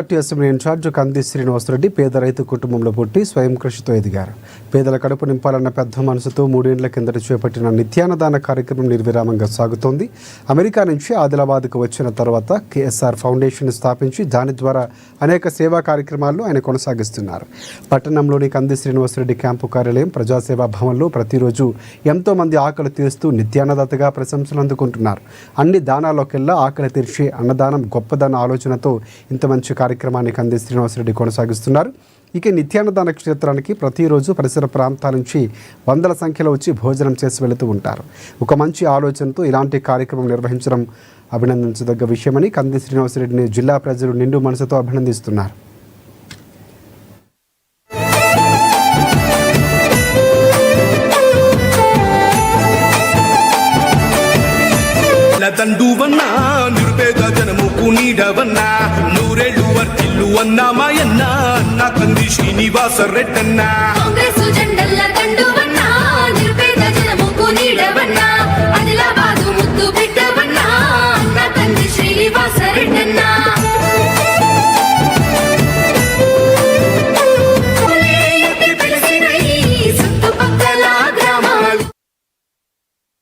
Assembly incharge కంది శ్రీనివాసరెడ్డి పేద రైతు కుటుంబంలో పుట్టి స్వయం కృషితో ఎదిగారు. పేదల కడుపు నింపాలన్న పెద్ద మనసుతో 3 ఏళ్ల కిందట చేపట్టిన నిత్యాన్నదాన కార్యక్రమం నిర్విరామంగా సాగుతోంది. అమెరికా నుంచి ఆదిలాబాద్కు వచ్చిన తర్వాత కేఎస్ఆర్ ఫౌండేషన్ స్థాపించి దాని ద్వారా అనేక సేవా కార్యక్రమాలను ఆయన కొనసాగిస్తున్నారు. పట్టణంలోని కంది శ్రీనివాసరెడ్డి క్యాంపు కార్యాలయం ప్రజాసేవా భవన్లో ప్రతిరోజు ఎంతో మంది ఆకలి తీరుస్తూ నిత్యాన్నదాతగా ప్రశంసలు అందుకుంటున్నారు. అన్ని దానాల్లోకెల్లా ఆకలి తీర్చే అన్నదానం గొప్పదన్న ఆలోచనతో ఇంత మంచి కార్యక్రమాన్ని కంది శ్రీనివాసరెడ్డి కొనసాగిస్తున్నారు. ఇక నిత్యాన్నదాన క్షేత్రానికి ప్రతిరోజు పరిసర ప్రాంతాల నుంచి వందల సంఖ్యలో వచ్చి భోజనం చేసి వెళుతూ ఉంటారు. ఒక మంచి ఆలోచనతో ఇలాంటి కార్యక్రమం నిర్వహించడం అభినందించదగ్గ విషయమని కంది శ్రీనివాసరెడ్డిని జిల్లా ప్రజలు నిండు మనసుతో అభినందిస్తున్నారు. తండువన్నా నిరుపేద జనముకు నీడవన్నా నూరేళ్ళు వర్తిల్లు అన్నా మాయన్నా నా కంది శ్రీనివాస రెడ్డన్నా కాంగ్రెస్ జెండల్ల